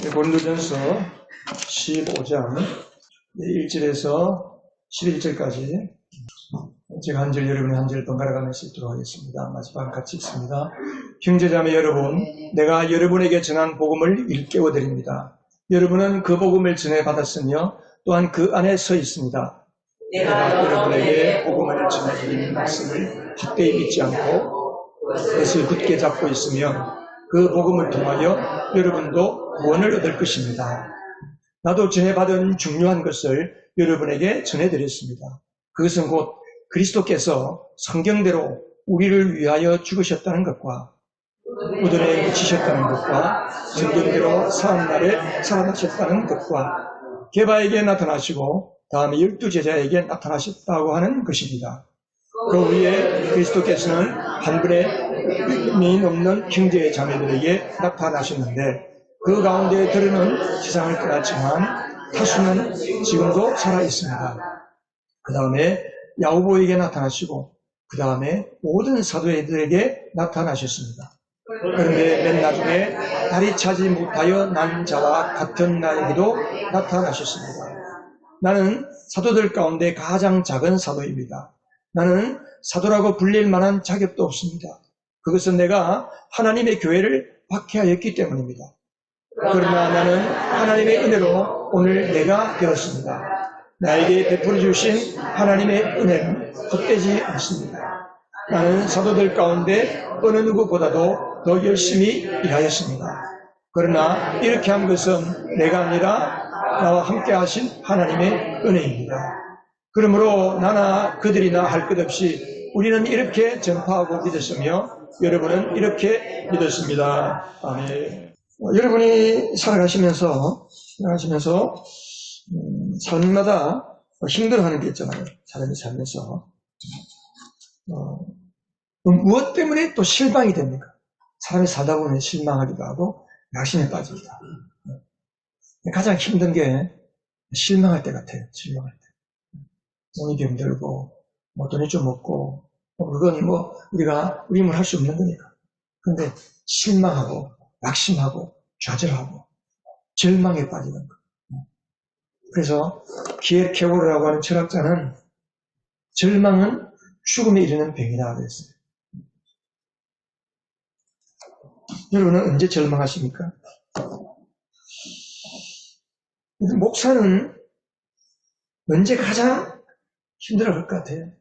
고린도전서 15장 1절에서 11절까지 제가 한 절, 여러분이 한 절 번갈아가면서 읽도록 하겠습니다. 마지막 같이 읽습니다. 형제자매 여러분, 내가 여러분에게 전한 복음을 일깨워드립니다. 여러분은 그 복음을 전해받았으며 또한 그 안에 서 있습니다. 내가 여러분에게 복음을 전해드리는 말씀을 헛되이 믿지 않고 그것을 굳게 잡고 있으며 그 복음을 통하여 여러분도 구원을 얻을 것입니다. 나도 전해받은 중요한 것을 여러분에게 전해드렸습니다. 그것은 곧 그리스도께서 성경대로 우리를 위하여 죽으셨다는 것과 무덤에 묻히셨다는 것과 성경대로 사흘날에 살아나셨다는 것과 게바에게 나타나시고 다음에 12제자에게 나타나셨다고 하는 것입니다. 그 위에 그리스도께서는 한 분의 믿음이 없는 형제 자매들에게 나타나셨는데 그 가운데 들으는 세상을 떠났지만 타수는 지금도 살아있습니다. 그 다음에 야고보에게 나타나시고 그 다음에 모든 사도들에게 나타나셨습니다. 그런데 맨 나중에 날이 차지 못하여 난 자와 같은 나에게도 나타나셨습니다. 나는 사도들 가운데 가장 작은 사도입니다. 나는 사도라고 불릴 만한 자격도 없습니다. 그것은 내가 하나님의 교회를 박해하였기 때문입니다. 그러나 나는 하나님의 은혜로 오늘 내가 되었습니다. 나에게 베풀어 주신 하나님의 은혜는 헛되지 않습니다. 나는 사도들 가운데 어느 누구보다도 더 열심히 일하였습니다. 그러나 이렇게 한 것은 내가 아니라 나와 함께 하신 하나님의 은혜입니다. 그러므로 나나 그들이나 할 것 없이 우리는 이렇게 전파하고 믿었으며 여러분은 이렇게 믿었습니다. 아멘. 여러분이 살아가시면서 삶마다 힘들어하는 게 있잖아요. 사람이 살면서 무엇 때문에 또 실망이 됩니까? 사람이 살다 보면 실망하기도 하고 낙심에 빠지기도 하고 가장 힘든 게 실망할 때 같아요. 실망할 때 몸이 병들고 돈이 좀 없고 그건 우리 힘을 할 수 없는 거니까. 그런데 실망하고 낙심하고 좌절하고 절망에 빠지는 거. 그래서 키에르케고르라고 하는 철학자는 절망은 죽음에 이르는 병이다 그랬어요. 여러분은 언제 절망하십니까? 목사는 언제 가장 힘들어할 것 같아요?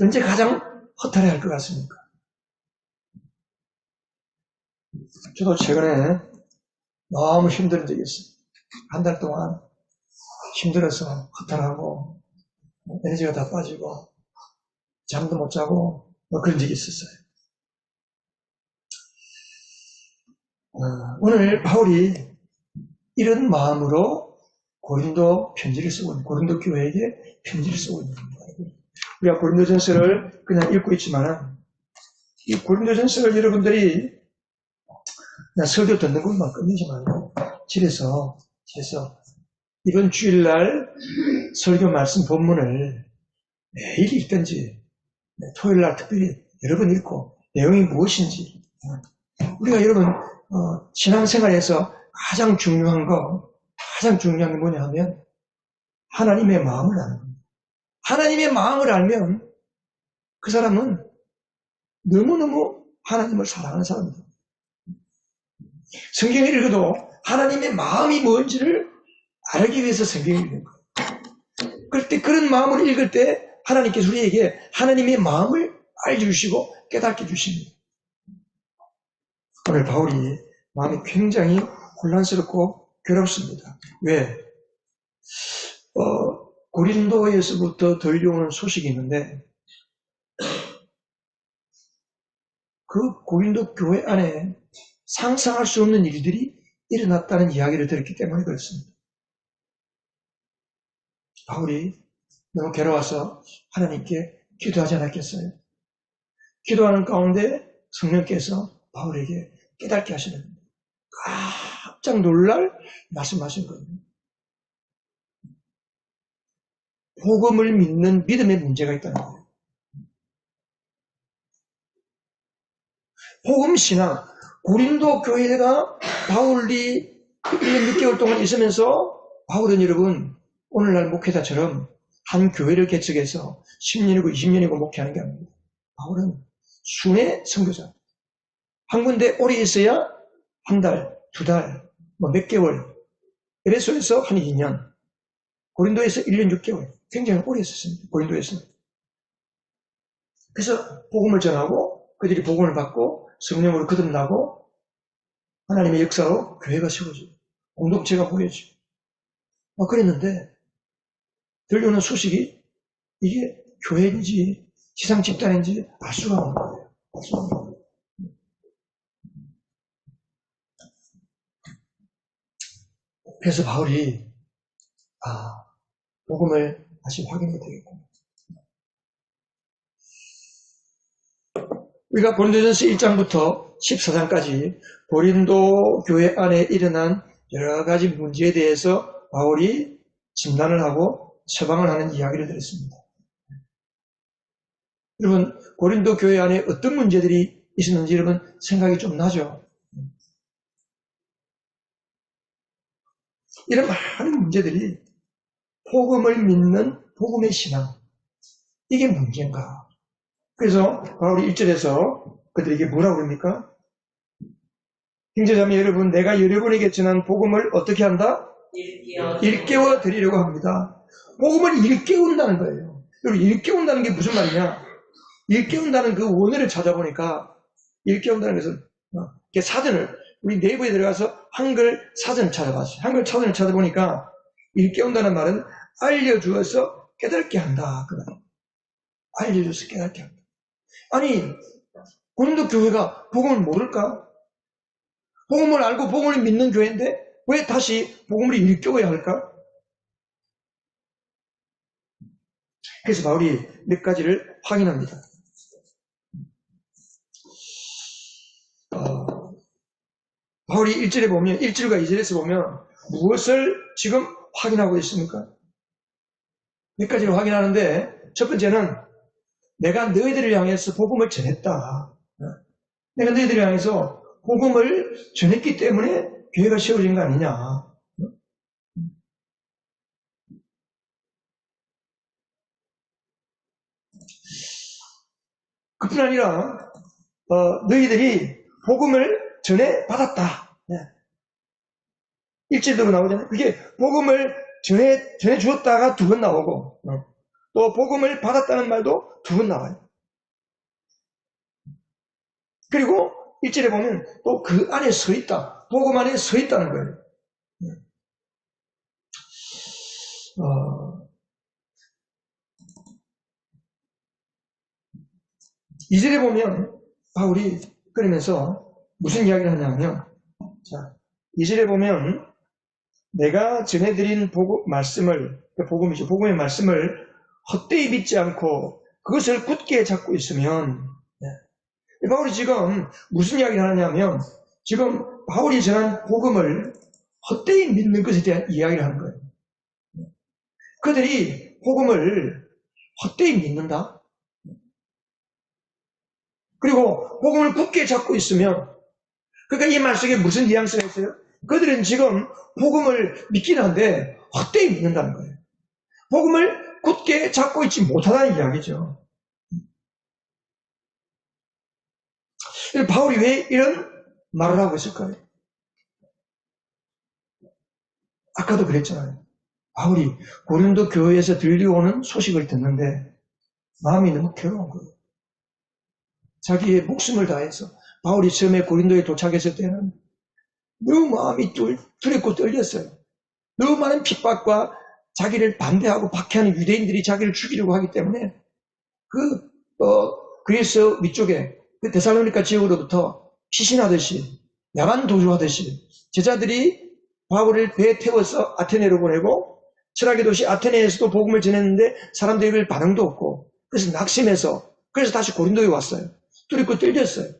언제 가장 허탈해할 것 같습니까? 저도 최근에 너무 힘든 적이 있어요. 한 달 동안 힘들어서 허탈하고 에너지가 다 빠지고 잠도 못 자고 그런 적이 있었어요. 오늘 바울이 이런 마음으로 고린도 편지를 쓰고 있는, 고린도 교회에게 편지를 쓰고 있는 겁니다. 우리가 고린도전서를 그냥 읽고 있지만 이 고린도전서를 여러분들이 그냥 설교 듣는 것만 끝내지 말고 집에서 이번 주일날 설교 말씀 본문을 매일 읽든지 토요일날 특별히 여러 번 읽고 내용이 무엇인지 우리가 여러분 신앙생활에서 가장 중요한 게 뭐냐 하면 하나님의 마음을 아는 겁니다. 하나님의 마음을 알면 그 사람은 너무너무 하나님을 사랑하는 사람입니다. 성경을 읽어도 하나님의 마음이 뭔지를 알기 위해서 성경을 읽는 거예요. 그럴 때 그런 마음을 읽을 때 하나님께서 우리에게 하나님의 마음을 알려주시고 깨닫게 주십니다. 오늘 바울이 마음이 굉장히 혼란스럽고 괴롭습니다. 왜? 고린도에서부터 들려오는 소식이 있는데 그 고린도 교회 안에 상상할 수 없는 일들이 일어났다는 이야기를 들었기 때문에 그렇습니다. 바울이 너무 괴로워서 하나님께 기도하지 않았겠어요? 기도하는 가운데 성령께서 바울에게 깨닫게 하시는 겁니다. 깜짝 놀랄 말씀하신 겁니다. 복음을 믿는 믿음에 문제가 있다는 거예요. 복음 신앙, 고린도 교회가 바울이 1년 6개월 동안 있으면서 바울은 여러분 오늘날 목회자처럼 한 교회를 개척해서 10년이고 20년이고 목회하는 게 아닙니다. 바울은 순회 선교자. 한 군데 오래 있어야 한 달, 두 달, 몇 개월. 에베소에서 한 2년. 고린도에서 1년 6개월. 굉장히 오래 있었습니다. 고린도에서. 그래서 복음을 전하고 그들이 복음을 받고 성령으로 거듭나고 하나님의 역사로 교회가 세워지고 공동체가 모여지고 그랬는데 들려오는 소식이 이게 교회인지 지상 집단인지 알 수가 없는 거예요. 알 수가 없는 거예요. 그래서 바울이 복음을 다시 확인해야 되겠구나. 우리가 고린도전서 1장부터 14장까지 고린도 교회 안에 일어난 여러 가지 문제에 대해서 바울이 진단을 하고 처방을 하는 이야기를 들었습니다. 여러분, 고린도 교회 안에 어떤 문제들이 있었는지 여러분 생각이 좀 나죠? 이런 많은 문제들이 복음을 믿는 복음의 신앙, 이게 문제인가? 그래서 바울이 1절에서 그들에게 뭐라고 그럽니까? 형제자매 여러분, 내가 여러분에게 전한 복음을 어떻게 한다? 일깨워 드리려고 합니다. 복음을 일깨운다는 거예요. 여러분, 일깨운다는 게 무슨 말이냐? 일깨운다는 그 원어를 찾아보니까 일깨운다는 것은 사전을 우리 네이버에 들어가서 한글 사전 찾아봤어요. 한글 사전을 찾아보니까 일깨운다는 말은 알려주어서 깨닫게 한다. 그 말. 알려줘서 깨닫게 한다. 아니, 고린도 교회가 복음을 모를까? 복음을 알고 복음을 믿는 교회인데 왜 다시 복음을 일깨워야 할까? 그래서 바울이 몇 가지를 확인합니다. 바울이 1절에 보면, 1절과 2절에서 보면 무엇을 지금 확인하고 있습니까? 몇 가지를 확인하는데 첫 번째는 내가 너희들을 향해서 복음을 전했다. 내가 너희들을 향해서 복음을 전했기 때문에 교회가 세워진 거 아니냐. 그뿐 아니라 너희들이 복음을 전해 받았다. 1절도 나오잖아요. 그게 복음을 전해 주었다가 두 번 나오고 또 복음을 받았다는 말도 두 번 나와요. 그리고 1절에 보면 또 그 안에 서 있다. 복음 안에 서 있다는 거예요. 2절에 보면 바울이 그러면서 무슨 이야기를 하냐면, 자, 2절에 보면 내가 전해드린 말씀을, 복음이죠. 복음의 말씀을 헛되이 믿지 않고 그것을 굳게 잡고 있으면, 바울이 지금 무슨 이야기를 하냐면, 지금 바울이 전한 복음을 헛되이 믿는 것에 대한 이야기를 하는 거예요. 그들이 복음을 헛되이 믿는다. 그리고 복음을 굳게 잡고 있으면, 그러니까 이 말 속에 무슨 뉘앙스가 있어요? 그들은 지금 복음을 믿긴 한데 헛되이 믿는다는 거예요. 복음을 굳게 잡고 있지 못하다는 이야기죠. 바울이 왜 이런 말을 하고 있을까요? 아까도 그랬잖아요. 바울이 고린도 교회에서 들려오는 소식을 듣는데 마음이 너무 괴로운 거예요. 자기의 목숨을 다해서 바울이 처음에 고린도에 도착했을 때는 너무 마음이 두렵고 떨렸어요. 너무 많은 핍박과 자기를 반대하고 박해하는 유대인들이 자기를 죽이려고 하기 때문에 그리스 위쪽에 그 데살로니가 지역으로부터 피신하듯이 야간 도주하듯이 제자들이 바울을 배에 태워서 아테네로 보내고 철학의 도시 아테네에서도 복음을 전했는데 사람들이 반응도 없고 그래서 낙심해서 그래서 다시 고린도에 왔어요. 두렵고 떨렸어요.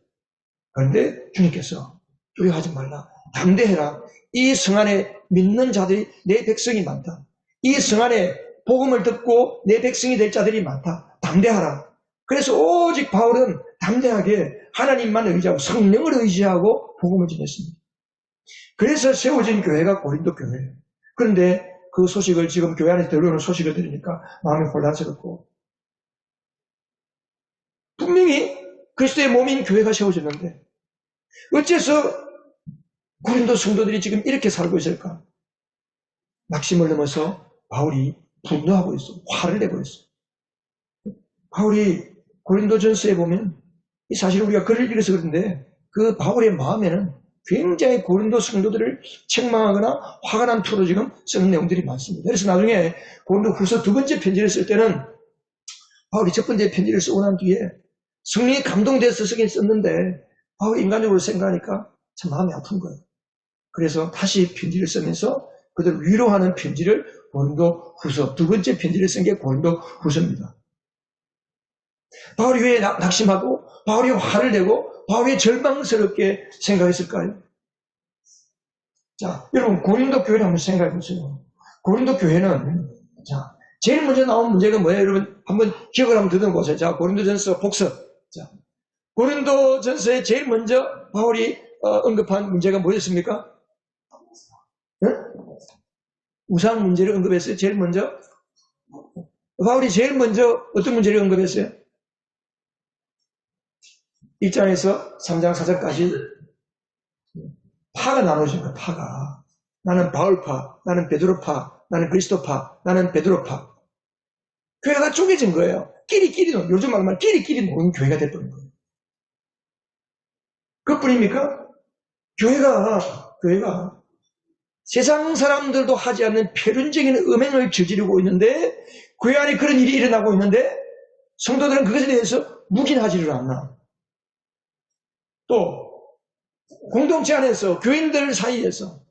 그런데 주님께서 두려워하지 말라. 담대해라. 이 성 안에 믿는 자들이 내 백성이 많다. 이 성 안에 복음을 듣고 내 백성이 될 자들이 많다. 담대하라. 그래서 오직 바울은 담대하게 하나님만 의지하고 성령을 의지하고 복음을 전했습니다. 그래서 세워진 교회가 고린도 교회예요. 그런데 그 소식을 지금 교회 안에 들어오는 소식을 들으니까 마음이 혼란스럽고 분명히 그리스도의 몸인 교회가 세워졌는데 어째서 고린도 성도들이 지금 이렇게 살고 있을까? 낙심을 넘어서 바울이 분노하고 있어. 화를 내고 있어. 바울이 고린도전서에 보면 사실 우리가 글을 읽어서 그런데 그 바울의 마음에는 굉장히 고린도 성도들을 책망하거나 화가 난 투로 지금 쓰는 내용들이 많습니다. 그래서 나중에 고린도 후서 두 번째 편지를 쓸 때는 바울이 첫 번째 편지를 쓰고 난 뒤에 성령이 감동돼서 쓰긴 썼는데 바울이 인간적으로 생각하니까 참 마음이 아픈 거예요. 그래서 다시 편지를 쓰면서 그들 위로하는 편지를 고린도 후서 두 번째 편지를 쓴 게 고린도 후서입니다. 바울이 왜 낙심하고 바울이 화를 내고 바울이 절망스럽게 생각했을까요? 자, 여러분 고린도 교회를 한번 생각해 보세요. 고린도 교회는 자 제일 먼저 나온 문제가 뭐예요? 여러분 한번 기억을 한번 더듬어 보세요. 자, 고린도전서 복습. 자, 고린도전서에 제일 먼저 바울이 언급한 문제가 뭐였습니까? 응? 우상 문제를 언급했어요. 제일 먼저 바울이 제일 먼저 어떤 문제를 언급했어요? 1장에서 3장 4절까지 파가 나눠진 거야. 파가 나는 바울파, 나는 베드로파, 나는 그리스도파, 나는 베드로파. 교회가 쪼개진 거예요. 끼리끼리 노는, 요즘 말로 끼리끼리 노는 교회가 됐던 거예요. 그뿐입니까? 교회가 세상 사람들도 하지 않는 표륜적인 음행을 저지르고 있는데 교회 안에 그런 일이 일어나고 있는데 성도들은 그것에 대해서 묵인하지를 않나. 또 공동체 안에서 교인들 사이에서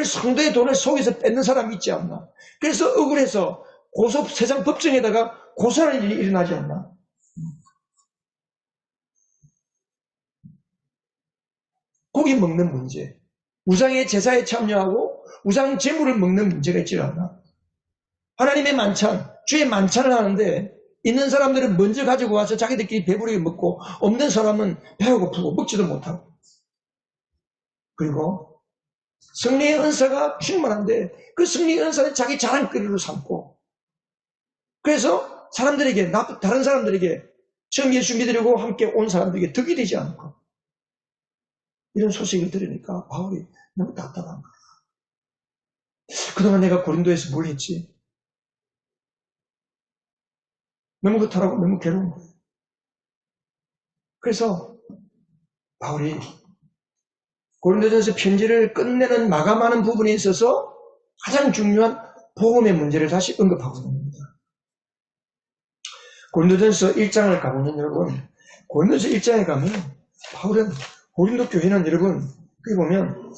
성도의 돈을 속에서 뺏는 사람이 있지 않나. 그래서 억울해서 세상 법정에다가 고소하는 일이 일어나지 않나. 고기 먹는 문제, 우상의 제사에 참여하고 우상 제물을 먹는 문제가 있지 않나. 하나님의 만찬, 주의 만찬을 하는데 있는 사람들은 먼저 가지고 와서 자기들끼리 배부르게 먹고 없는 사람은 배가 고프고 먹지도 못하고. 그리고 성령의 은사가 충만한데 그 성령의 은사는 자기 자랑거리로 삼고 그래서 사람들에게 다른 사람들에게 처음 예수 믿으려고 함께 온 사람들에게 덕이 되지 않고 이런 소식을 들으니까 바울이 너무 답답한 거예요. 그동안 내가 고린도에서 뭘 했지? 너무 그렇더라고. 너무 괴로운 거예요. 그래서 바울이 고린도전서 편지를 끝내는 마감하는 부분에 있어서 가장 중요한 복음의 문제를 다시 언급하고 있습니다. 고린도전서 1장을 가보면 여러분, 고린도전서 1장에 가면 바울은 고린도 교회는 여러분 거기 보면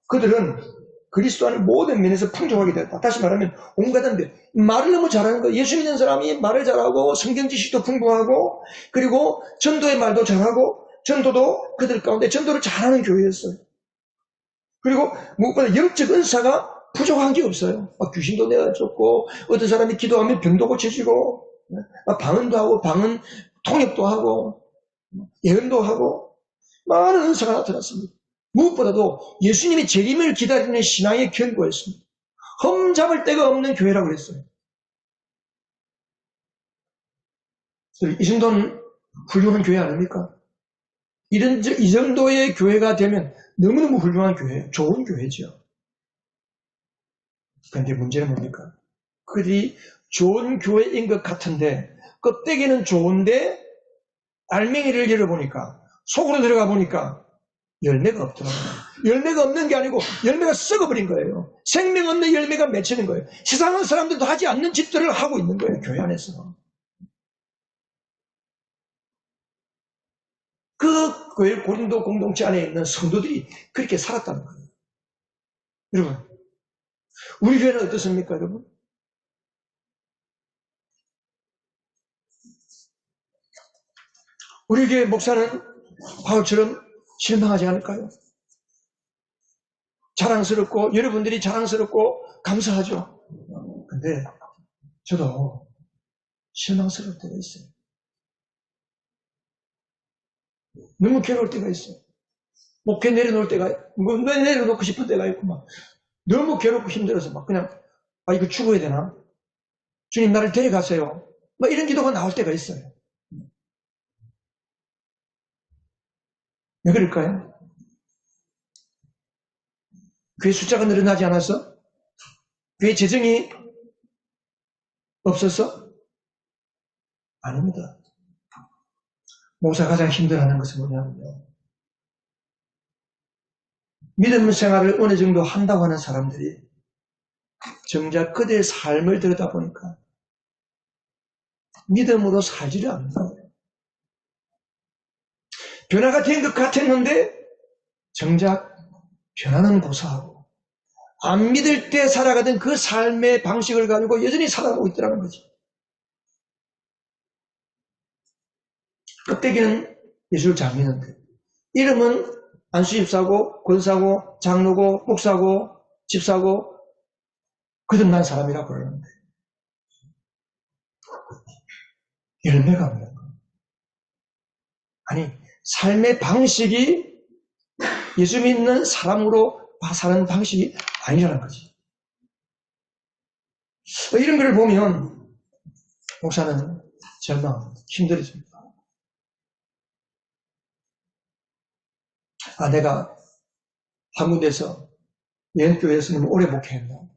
그들은 그리스도 안에 모든 면에서 풍족하게 됐다. 다시 말하면 온갖 말을 너무 잘하는 거예요. 예수 믿는 사람이 말을 잘하고 성경 지식도 풍부하고 그리고 전도의 말도 잘하고 전도도 그들 가운데 전도를 잘하는 교회였어요. 그리고 무엇보다 영적 은사가 부족한 게 없어요. 귀신도 내어줬고 어떤 사람이 기도하면 병도 고쳐지고 방언도 하고 방언 통역도 하고 예언도 하고 많은 은사가 나타났습니다. 무엇보다도 예수님이 재림을 기다리는 신앙의 견고했습니다. 흠잡을 데가 없는 교회라고 그랬어요. 이 정도는 훌륭한 교회 아닙니까? 이 정도의 교회가 되면 너무너무 훌륭한 교회예요. 좋은 교회죠. 그런데 문제는 뭡니까? 그들이 좋은 교회인 것 같은데 껍데기는 좋은데 알맹이를 열어보니까 속으로 들어가 보니까 열매가 없더라고요. 열매가 없는 게 아니고 열매가 썩어버린 거예요. 생명 없는 열매가 맺히는 거예요. 세상은 사람들도 하지 않는 짓들을 하고 있는 거예요. 교회 안에서. 그 고린도 공동체 안에 있는 성도들이 그렇게 살았다는 거예요. 여러분, 우리 교회는 어떻습니까, 여러분? 우리 교회 목사는 바울처럼 실망하지 않을까요? 자랑스럽고 여러분들이 자랑스럽고 감사하죠. 근데 저도 실망스러울 때가 있어요. 너무 괴로울 때가 있어요. 목회 내려놓을 때가, 뭐, 내려놓고 싶은 때가 있고, 막, 너무 괴롭고 힘들어서 막 그냥, 아, 이거 죽어야 되나? 주님 나를 데려가세요. 뭐 이런 기도가 나올 때가 있어요. 왜 그럴까요? 교회 숫자가 늘어나지 않아서? 교회 재정이 없어서? 아닙니다. 목사가 가장 힘들어하는 것은 뭐냐면요. 믿음 생활을 어느 정도 한다고 하는 사람들이 정작 그들의 삶을 들여다보니까 믿음으로 살지를 않는다. 변화가 된 것 같았는데 정작 변화는 고사하고 안 믿을 때 살아가던 그 삶의 방식을 가지고 여전히 살아가고 있더라는 거지. 껍데기는 예술 잘 믿는데 이름은 안수집사고 권사고 장로고 목사고 집사고 거듭난 사람이라고 그러는데 열매가 없는 거예요. 아니 삶의 방식이 예수 믿는 사람으로 사는 방식이 아니라는 거지. 이런 걸 보면 목사는 절망합니다. 힘들어집니다. 아, 내가 한 군데서 예언교회에서 너무 오래 목회했나?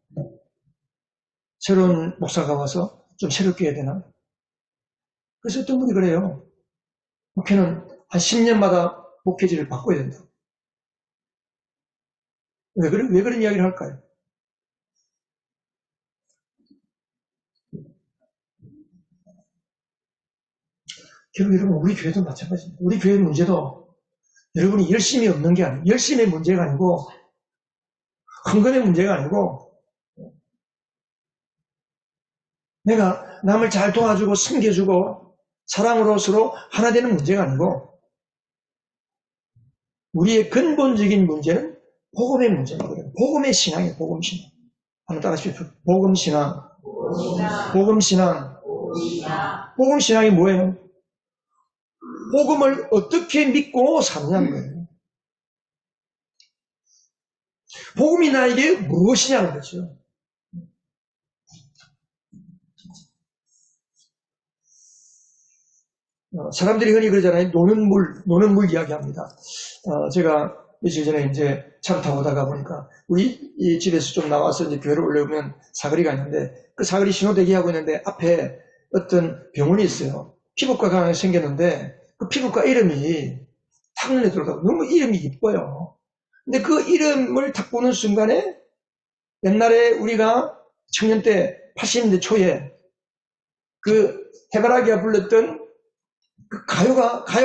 새로운 목사가 와서 좀 새롭게 해야 되나? 그래서 어떤 분이 그래요. 목회는 한 10년마다 목회지를 바꿔야 된다. 왜 그런 이야기를 할까요? 결국 여러분, 우리 교회도 마찬가지입니다. 우리 교회 문제도 여러분이 열심히 없는 게 아니고, 열심의 문제가 아니고, 헌금의 문제가 아니고, 내가 남을 잘 도와주고 섬겨주고 사랑으로 서로 하나 되는 문제가 아니고 우리의 근본적인 문제는 복음의 문제거든요. 복음의 신앙이에요. 복음신앙. 한번 따라하십시오. 복음신앙. 복음신앙. 복음신앙이 뭐예요? 복음을 어떻게 믿고 사느냐는 거예요. 복음이 나에게 무엇이냐는 거죠. 사람들이 흔히 그러잖아요. 노는 물 이야기합니다. 제가 며칠 전에 이제 차를 타고 오다가 보니까 우리 이 집에서 좀 나와서 이제 교회를 올라오면 사거리가 있는데 그 사거리 신호 대기하고 있는데 앞에 어떤 병원이 있어요. 피부과가 생겼는데 그 피부과 이름이 탁 눈에 들어오다가 너무 이름이 이뻐요. 근데 그 이름을 탁 보는 순간에 옛날에 우리가 청년 때 80년대 초에 그 해바라기가 불렀던 그 가요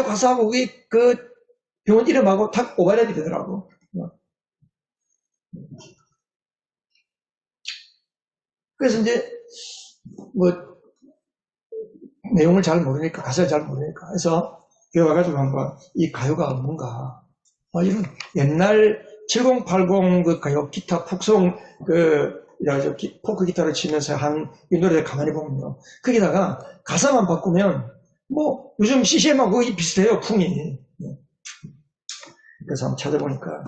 가사하고 우리 그 병원 이름하고 딱 오버랩이 되더라고. 그래서 이제 뭐 내용을 잘 모르니까 가사를 잘 모르니까 그래서 교회 와가지고 한번 이 가요가 뭔가 이런 옛날 7080 그 가요 기타 폭송 포크 기타를 치면서 한 이 노래를 가만히 보면요. 거기다가 가사만 바꾸면 뭐 요즘 CCM하고 거의 비슷해요. 풍이. 그래서 한번 찾아보니까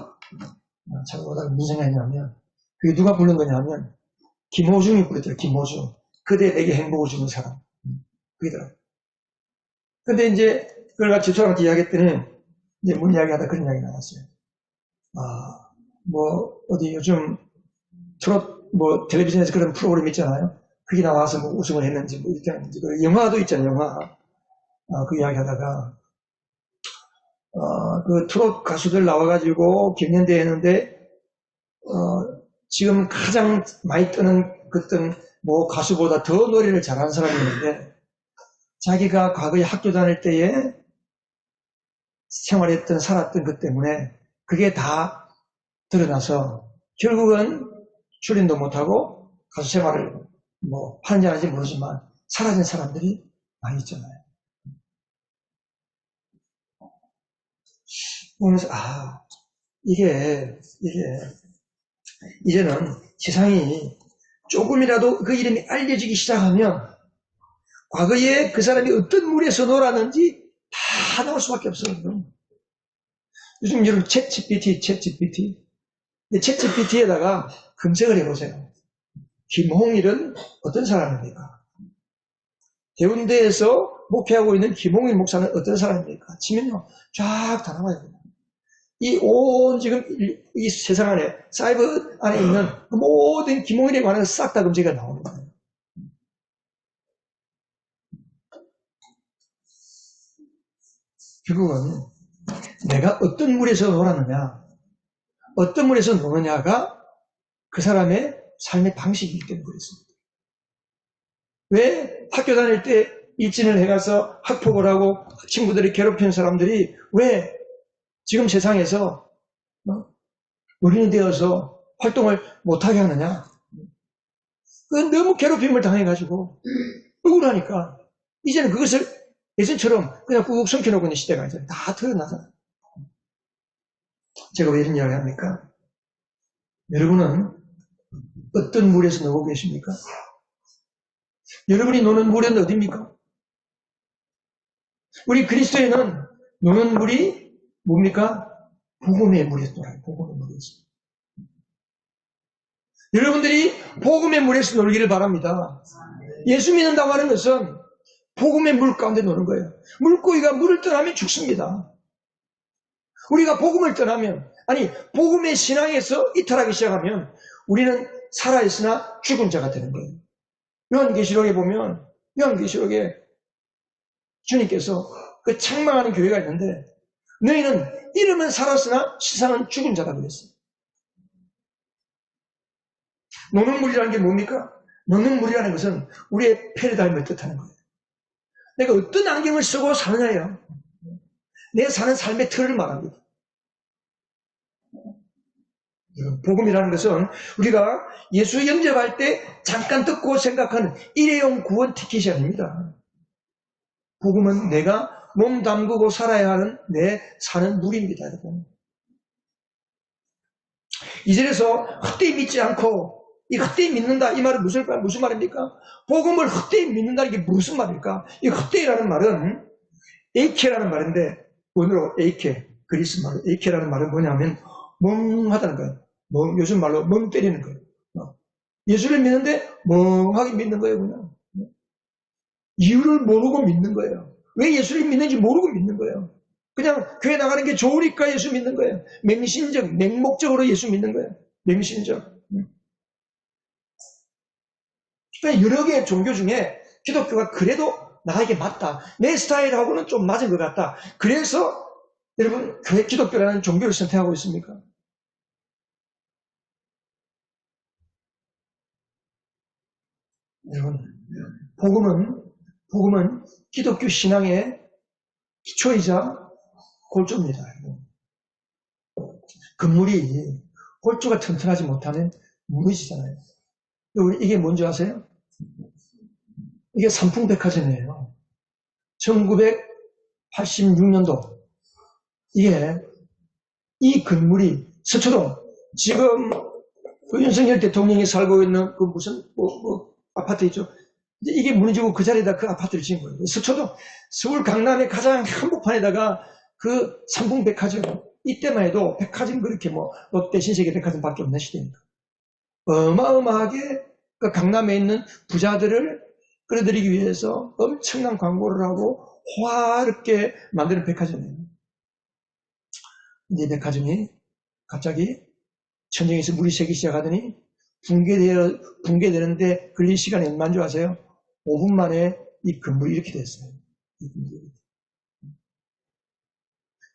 찾아보다가 무슨 생각이냐면 그게 누가 부른 거냐면 김호중이 부르더라고요. 김호중. 그대 내게 행복을 주는 사람. 그게더라고요. 근데 이제 그걸 같이 집사람한테 이야기했더니 이제 뭔 이야기하다 그런 이야기 나왔어요. 뭐 어디 요즘 트롯 뭐 텔레비전에서 그런 프로그램 있잖아요. 그게 나와서 뭐 우승을 했는지 뭐 이렇게 하는지 영화도 있잖아요. 영화. 그 이야기 하다가 그 트롯 가수들 나와가지고 경연대회 했는데 지금 가장 많이 뜨는 어떤 뭐 가수보다 더 노래를 잘하는 사람이 있는데 자기가 과거에 학교 다닐 때에 생활했던 살았던 것 때문에 그게 다 드러나서 결국은 출연도 못하고 가수 생활을 뭐 하는지 안 하는지 모르지만 사라진 사람들이 많이 있잖아요. 그래서 이게 이제는 세상이 조금이라도 그 이름이 알려지기 시작하면 과거에 그 사람이 어떤 물에서 놀았는지 다 나올 수밖에 없어요. 요즘 여러분 챗GPT. 챗GPT에다가 검색을 해보세요. 김홍일은 어떤 사람입니까? 해운대에서 목회하고 있는 김홍일 목사는 어떤 사람입니까? 치면요, 쫙 다 나와요. 이 온 지금 이 세상 안에, 사이버 안에 있는 모든 김홍일에 관한 싹 다 검색이 나오는 거예요. 결국은 내가 어떤 물에서 놀았느냐, 어떤 물에서 노느냐가 그 사람의 삶의 방식이기 때문에 그렇습니다. 왜 학교 다닐 때 일진을 해가서 학폭을 하고 친구들이 괴롭히는 사람들이 왜 지금 세상에서 어른이 되어서 활동을 못하게 하느냐? 너무 괴롭힘을 당해가지고 억울하니까 이제는 그것을 예전처럼 그냥 꾹 숨겨놓고 있는 시대가 이제 다 드러나잖아요. 제가 왜 이런 이야기를 합니까? 여러분은 어떤 물에서 놀고 계십니까? 여러분이 노는 물은 어디입니까? 우리 그리스도인은 노는 물이 뭡니까? 복음의 물에서 놀아요. 복음의 물에서. 여러분들이 복음의 물에서 놀기를 바랍니다. 예수 믿는다고 하는 것은 복음의 물 가운데 노는 거예요. 물고기가 물을 떠나면 죽습니다. 우리가 복음을 떠나면, 아니 복음의 신앙에서 이탈하기 시작하면 우리는 살아있으나 죽은 자가 되는 거예요. 요한계시록에 보면, 요한계시록에 주님께서 그 책망하는 교회가 있는데, 너희는 이름은 살았으나 실상은 죽은 자다 그랬어요. 노는 물이라는 게 뭡니까? 노는 물이라는 것은 우리의 패러다임을 뜻하는 거예요. 내가 어떤 안경을 쓰고 사느냐예요. 내 사는 삶의 틀을 말합니다. 복음이라는 것은 우리가 예수 영접할 때 잠깐 듣고 생각하는 일회용 구원 티켓이 아닙니다. 복음은 내가 몸 담그고 살아야 하는 내 사는 물입니다, 여러분. 이절에서 헛되이 믿지 않고, 이 헛되이 믿는다, 이 말은 무슨 말입니까? 복음을 헛되이 믿는다는 게 무슨 말일까? 이 헛되이라는 말은 에이케라는 말인데, 오늘로 에이케, 그리스 말로 에이케라는 말은 뭐냐면 멍하다는 거예요. 요즘 말로 멍 때리는 거예요. 예수를 믿는데 멍하게 믿는 거예요, 그냥. 이유를 모르고 믿는 거예요. 왜 예수를 믿는지 모르고 믿는 거예요. 그냥 교회 나가는 게 좋으니까 예수 믿는 거예요. 맹신적, 맹목적으로 예수 믿는 거예요. 맹신적. 그러니까 여러 개의 종교 중에 기독교가 그래도 나에게 맞다. 내 스타일하고는 좀 맞은 것 같다. 그래서 여러분 교회 기독교라는 종교를 선택하고 있습니까? 여러분 복음은 기독교 신앙의 기초이자 골조입니다. 건물이 골조가 튼튼하지 못하면 무너지잖아요. 이게 뭔지 아세요? 이게 삼풍백화점이에요. 1986년도 이게 이 건물이 서초동 지금 윤석열 대통령이 살고 있는 그 무슨 아파트 있죠. 이게 무너지고 그 자리에다 그 아파트를 지은 거예요. 서초동 서울 강남의 가장 한복판에다가 그 삼풍백화점 이때만 해도 백화점 그렇게 롯데 신세계 백화점밖에 없는 시대입니다. 어마어마하게 그 강남에 있는 부자들을 끌어들이기 위해서 엄청난 광고를 하고 화렵게 만드는 백화점이에요. 근데 백화점이 갑자기 천정에서 물이 새기 시작하더니 붕괴되는데 걸린 시간이 얼마인 줄 아세요? 5분 만에 이 건물이 이렇게 됐어요.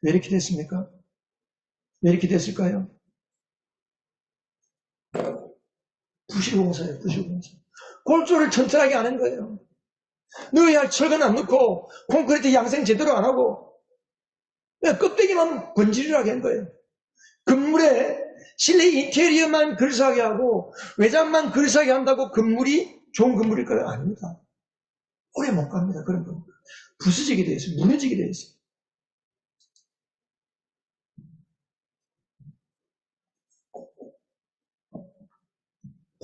왜 이렇게 됐습니까? 왜 이렇게 됐을까요? 부실공사예요, 부실공사. 골조를 튼튼하게 하는 거예요. 넣어야 철근 안 넣고, 콘크리트 양생 제대로 안 하고, 껍데기만 번지르르하게 한 거예요. 건물에 실내 인테리어만 그럴싸하게 하고, 외장만 그럴싸하게 한다고 건물이 좋은 건물일까요? 아닙니다. 오래 못 갑니다, 그런 건. 부서지게 돼 있어요. 무너지게 돼 있어요.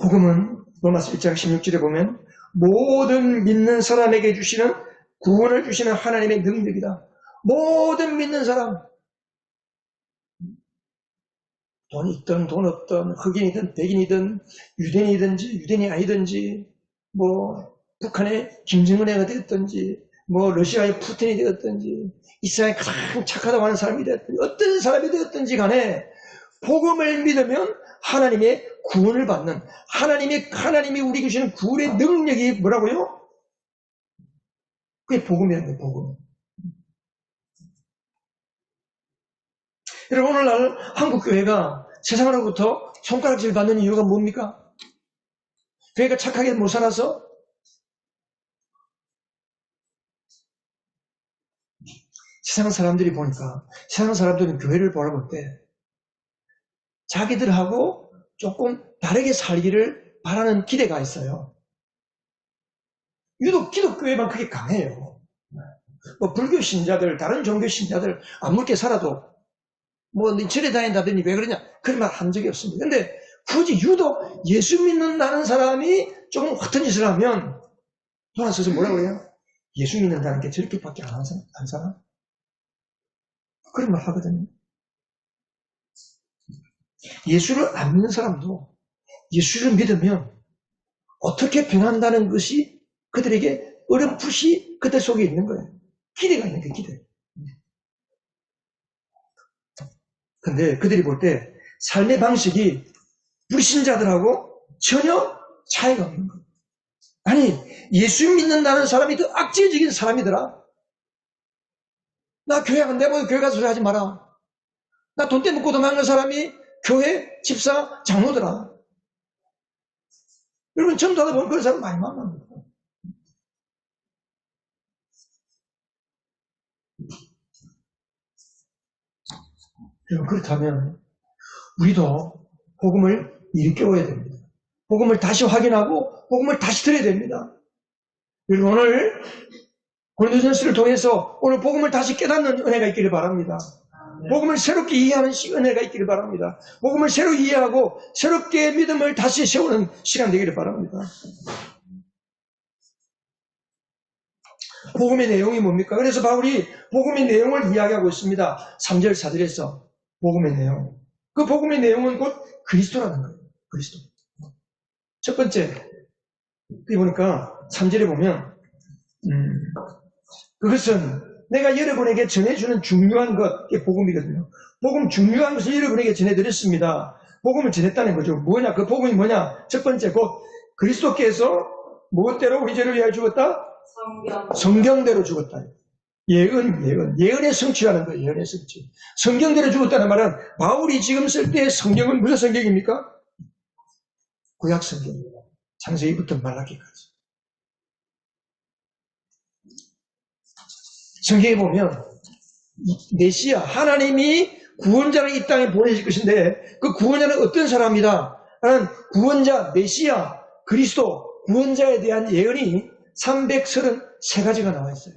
복음은 로마서 1장 16절에 보면 모든 믿는 사람에게 주시는 구원을 주시는 하나님의 능력이다. 모든 믿는 사람 돈 있든 돈 없든 흑인이든 백인이든 유대인이든지 유대인이 아니든지 뭐 북한의 김정은이가 되었든지 뭐 러시아의 푸틴이 되었든지 이스라엘이 가장 착하다고 하는 사람이 되었든지 어떤 사람이 되었든지 간에 복음을 믿으면 하나님의 구원을 받는 하나님이 우리에게 주시는 구원의 능력이 뭐라고요? 그게 복음이라는 거예요. 복음. 여러분 오늘날 한국교회가 세상으로부터 손가락질 받는 이유가 뭡니까? 교회가 착하게 못 살아서? 세상 사람들이 보니까 세상 사람들은 교회를 바라볼 때 자기들하고 조금 다르게 살기를 바라는 기대가 있어요. 유독 기독교회만 그게 강해요. 뭐 불교 신자들, 다른 종교 신자들 아무렇게 살아도 뭐 절에 다닌다더니 왜 그러냐 그런 말 한 적이 없습니다. 근데 굳이 유독 예수 믿는다는 사람이 조금 같은 짓을 하면 돌아서서 뭐라고 그래요? 예수 믿는다는 게 저렇게밖에 안 하는 사람? 그런 말 하거든요. 예수를 안 믿는 사람도 예수를 믿으면 어떻게 변한다는 것이 그들에게 어렴풋이 그들 속에 있는 거예요. 기대가 있는 게 기대. 근데 그들이 볼 때 삶의 방식이 불신자들하고 전혀 차이가 없는 거예요. 아니, 예수 믿는다는 사람이 더 악질적인 사람이더라. 나 교회 안 되고 교회 가서 소리 하지 마라. 나 돈 떼먹고 도망간 사람이 교회, 집사, 장로더라. 여러분 전도하다 보면 그런 사람 많이 만납니다. 여러분 그렇다면 우리도 복음을 일깨워야 됩니다. 복음을 다시 확인하고 복음을 다시 들어야 됩니다. 여러분 오늘 고린도전서를 통해서 오늘 복음을 다시 깨닫는 은혜가 있기를 바랍니다. 복음을 새롭게 이해하는 은혜가 있기를 바랍니다. 복음을 새로 이해하고 새롭게 믿음을 다시 세우는 시간 되기를 바랍니다. 복음의 내용이 뭡니까? 그래서 바울이 복음의 내용을 이야기하고 있습니다. 3절 4절에서 복음의 내용. 그 복음의 내용은 곧 그리스도라는 거예요. 그리스도. 첫 번째, 여기 보니까 3절에 보면 그것은 내가 여러분에게 전해주는 중요한 것, 이게 복음이거든요. 복음 중요한 것을 여러분에게 전해드렸습니다. 복음을 전했다는 거죠. 뭐냐? 그 복음이 뭐냐? 첫 번째, 곧 그리스도께서 무엇대로 우리 죄를 위하여 죽었다? 성경대로 죽었다. 예언의 성취라는 거예요. 예언의 성취. 성경대로 죽었다는 말은 바울이 지금 쓸 때의 성경은 무슨 성경입니까? 구약 성경입니다. 창세기부터 말라기까지. 성경에 보면 메시아, 하나님이 구원자를 이 땅에 보내실 것인데 그 구원자는 어떤 사람이다? 라는 구원자, 메시아, 그리스도, 구원자에 대한 예언이 333가지가 나와 있어요.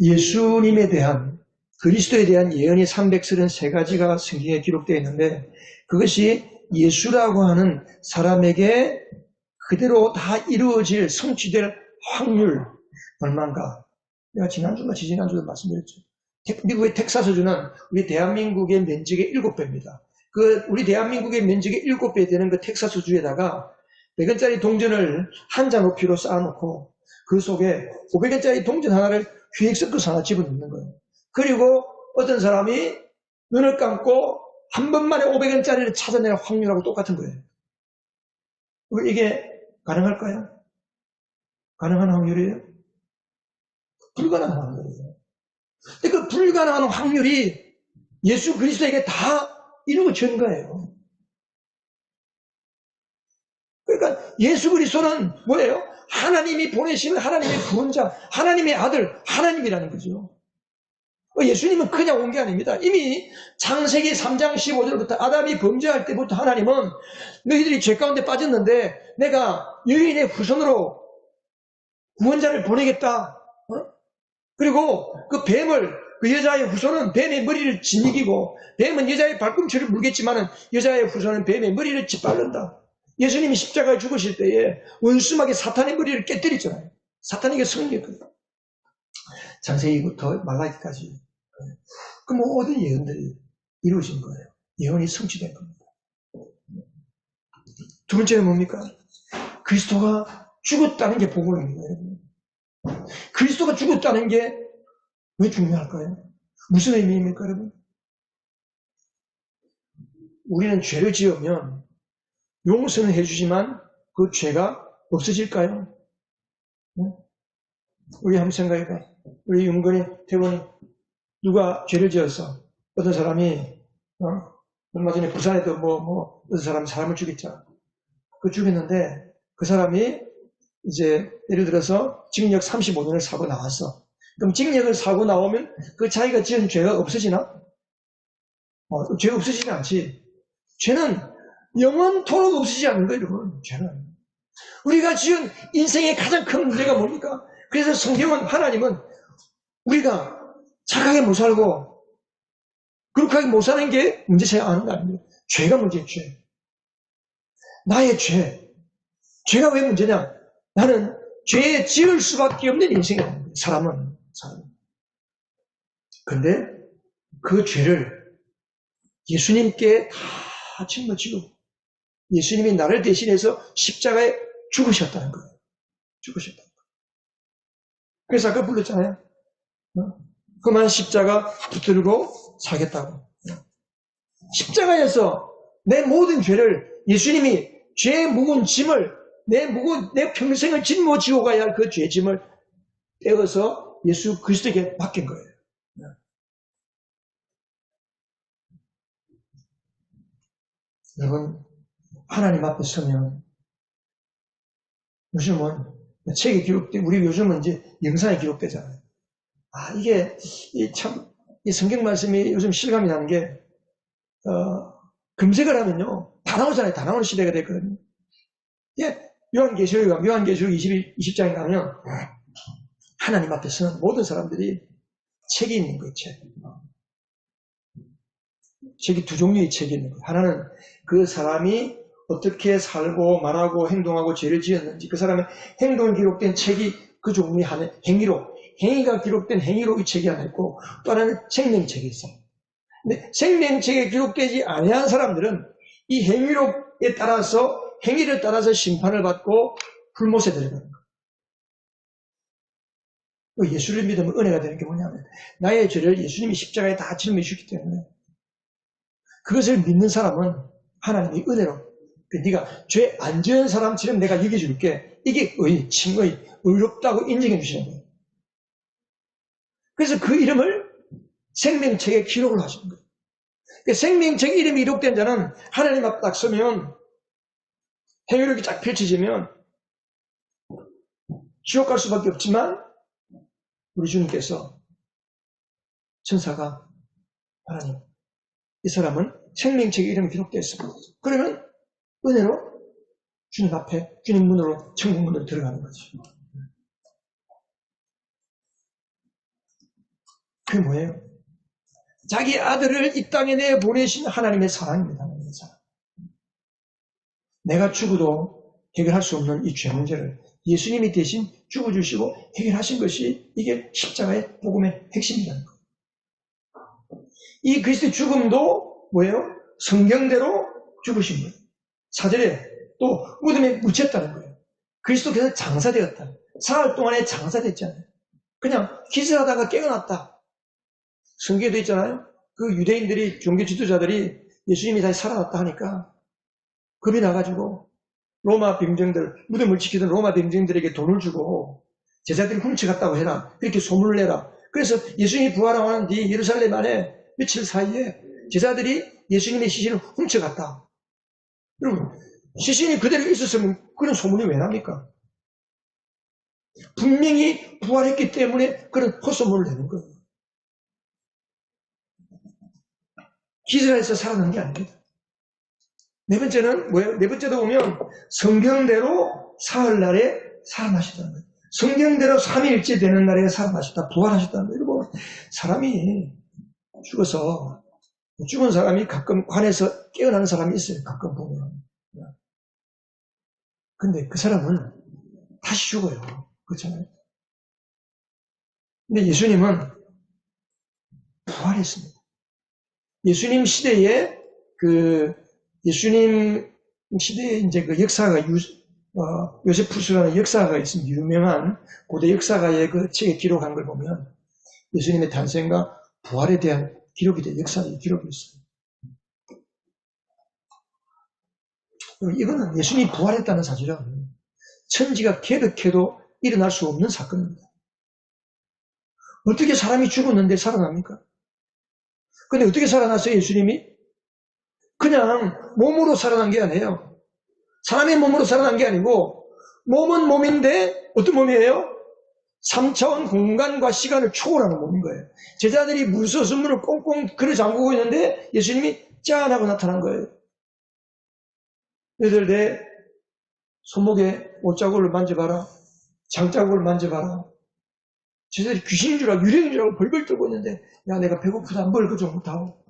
예수님에 대한, 그리스도에 대한 예언이 333가지가 성경에 기록되어 있는데 그것이 예수라고 하는 사람에게 그대로 다 이루어질, 성취될 확률 얼마인가? 내가 지난주나 지지난주도 말씀드렸죠. 미국의 텍사스주는 우리 대한민국의 면적의 7배입니다. 우리 대한민국의 면적의 7배 되는 그 텍사스주에다가 100원짜리 동전을 한 자 높이로 쌓아놓고 그 속에 500원짜리 동전 하나를 휙 섞어서 하나 집어넣는 거예요. 그리고 어떤 사람이 눈을 감고 한 번만에 500원짜리를 찾아낼 확률하고 똑같은 거예요. 이게 가능할까요? 가능한 확률이에요? 불가능한 확률이에요. 그 불가능한 확률이 예수 그리스도에게 다 이루어진 거예요. 그러니까 예수 그리스도는 뭐예요? 하나님이 보내시는 하나님의 구원자, 하나님의 아들, 하나님이라는 거죠. 예수님은 그냥 온 게 아닙니다. 이미 창세기 3장 15절부터 아담이 범죄할 때부터 하나님은 너희들이 죄 가운데 빠졌는데 내가 여인의 후손으로 구원자를 보내겠다. 그리고 그 뱀을, 그 여자의 후손은 뱀의 머리를 지니기고 뱀은 여자의 발꿈치를 물겠지만 여자의 후손은 뱀의 머리를 짓밟는다. 예수님이 십자가에 죽으실 때에 원수막에 사탄의 머리를 깨뜨렸잖아요. 사탄에게 승리했거든요. 창세기부터 말라기까지 그 모든 예언들이 이루어진 거예요. 예언이 성취된 겁니다. 두 번째는 뭡니까? 그리스도가 죽었다는 게 복음입니다, 여러분. 그리스도가 죽었다는 게 왜 중요할까요? 무슨 의미입니까, 여러분? 우리는 죄를 지으면 용서는 해주지만 그 죄가 없어질까요? 우리 한번 생각해봐. 우리 윤건이, 태원이 누가 죄를 지어서 어떤 사람이 얼마 전에 부산에도 어떤 사람이 사람을 죽였잖아. 그 죽였는데 그 사람이 이제 예를 들어서 징역 35년을 사고 나왔어. 그럼 징역을 사고 나오면 그 자기가 지은 죄가 없어지나? 죄가 없어지지 않지. 죄는 영원토록 없어지지 않는 거예요, 여러분. 죄는. 우리가 지은 인생의 가장 큰 문제가 뭡니까? 그래서 성경은, 하나님은 우리가 착하게 못 살고 그렇게 못 사는 게 문제셔야 하는 거 아닙니까? 죄가 문제예요, 죄. 나의 죄. 죄가 왜 문제냐? 나는 죄에 지을 수밖에 없는 인생이에요. 사람은. 근데 그 죄를 예수님께 다 짊어지고 예수님이 나를 대신해서 십자가에 죽으셨다는 거예요. 죽으셨다는 거예요. 그래서 아까 불렀잖아요. 그만 십자가 붙들고 사겠다고. 십자가에서 내 모든 죄를 예수님이 죄의 무거운 짐을 내 평생을 짊어지고 가야 할 그 죄 짐을 떼어서 예수 그리스도에게 맡긴 거예요. 여러분, 하나님 앞에 서면 요즘은 책이 기록돼, 우리 요즘은 이제 영상이 기록되잖아요. 이게 참, 이 성경 말씀이 요즘 실감이 나는 게, 검색을 하면요, 다 나오잖아요. 다 나오는 시대가 됐거든요. 예, 요한계시록 20장에 가면 하나님 앞에 서는 모든 사람들이 책이 있는 거예요, 책. 책이 두 종류의 책이 있는 거예요. 하나는 그 사람이 어떻게 살고 말하고 행동하고 죄를 지었는지 그 사람의 행동이 기록된 책이 그 종류의 하나, 행위가 기록된 행위록의 책이 하나 있고 또 하나는 생명책이 있어요. 근데 생명책에 기록되지 아니한 사람들은 이 행위록에 따라서 행위를 따라서 심판을 받고 불못에 들어가는 거예요. 예수를 믿으면 은혜가 되는 게 뭐냐면 나의 죄를 예수님이 십자가에 다 짊어지셨기 때문에 그것을 믿는 사람은 하나님이 은혜로 네가 죄 안 지은 사람처럼 내가 여겨줄게. 이게 칭의, 의롭다고 인정해 주시는 거예요. 그래서 그 이름을 생명책에 기록을 하시는 거예요. 생명책 이름이 기록된 자는 하나님 앞에 딱 서면 행위력이 쫙 펼쳐지면 지옥 갈 수밖에 없지만 우리 주님께서 천사가 하나님 이 사람은 생명책에 이름이 기록되어 있습니다. 그러면 은혜로 주님 앞에 주님 문으로 천국 문으로 들어가는 거죠. 그게 뭐예요? 자기 아들을 이 땅에 내보내신 하나님의 사랑입니다. 하나님의 사랑. 내가 죽어도 해결할 수 없는 이 죄 문제를 예수님이 대신 죽어주시고 해결하신 것이 이게 십자가의 복음의 핵심이라는 거예요. 이 그리스도의 죽음도 뭐예요? 성경대로 죽으신 거예요. 4절에 또 무덤에 묻혔다는 거예요. 그리스도께서 장사되었다. 사흘 동안에 장사됐잖아요. 그냥 기절하다가 깨어났다. 성경에도 있잖아요. 그 유대인들이 종교 지도자들이 예수님이 다시 살아났다 하니까 겁이 나가지고 로마 병정들, 무덤을 지키던 로마 병정들에게 돈을 주고 제자들이 훔쳐갔다고 해라. 그렇게 소문을 내라. 그래서 예수님이 부활하는 뒤 예루살렘 안에 며칠 사이에 제자들이 예수님의 시신을 훔쳐갔다. 여러분, 시신이 그대로 있었으면 그런 소문이 왜 납니까? 분명히 부활했기 때문에 그런 헛소문을 내는 거예요. 기절해서 살아난 게 아닙니다. 네 번째는 뭐예요? 네 번째도 보면 성경대로 사흘날에 살아나셨다는 거예요. 성경대로 3일째 되는 날에 살아나셨다. 부활하셨다는 거예요. 여러분, 사람이 죽어서 죽은 사람이 가끔 관에서 깨어나는 사람이 있어요. 가끔 보면. 근데 그 사람은 다시 죽어요. 그렇잖아요. 근데 예수님은 부활했습니다. 예수님 시대에 예수님이 시대에 이제 그 역사가 요세푸스라는 역사가가 있습니다. 유명한 고대 역사가의 그 책에 기록한 걸 보면 예수님의 탄생과 부활에 대한 기록이 돼, 역사의 기록이 있어요. 이거는 예수님이 부활했다는 사실은 천지가 개벽해도 일어날 수 없는 사건입니다. 어떻게 사람이 죽었는데 살아납니까? 근데 어떻게 살아났어요, 예수님이? 그냥 몸으로 살아난 게 아니에요. 사람의 몸으로 살아난 게 아니고 몸은 몸인데 어떤 몸이에요? 3차원 공간과 시간을 초월하는 몸인 거예요. 제자들이 무서워서 문을 꽁꽁 걸어 잠그고 있는데 예수님이 짠 하고 나타난 거예요. 너희들 내 손목에 옷자국을 만져봐라. 장자국을 만져봐라. 제자들이 귀신인 줄 알고 유령인 줄 알고 벌벌 떨고 있는데 야 내가 배고프다 뭘 그저 못하고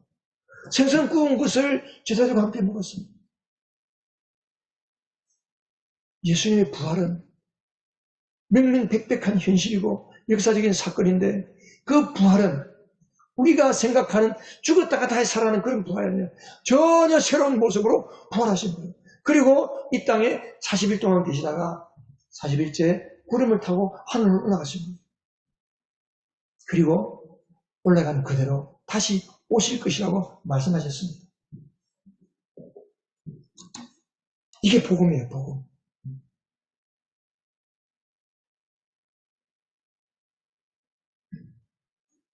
생선 구운 것을 제자들과 함께 먹었습니다. 예수님의 부활은 명명백백한 현실이고 역사적인 사건인데 그 부활은 우리가 생각하는 죽었다가 다시 살아나는 그런 부활이 아니에요. 전혀 새로운 모습으로 부활하신 거예요. 그리고 이 땅에 40일 동안 계시다가 40일째 구름을 타고 하늘로 올라가신 거예요. 그리고 올라간 그대로 다시 오실 것이라고 말씀하셨습니다. 이게 복음이에요, 복음.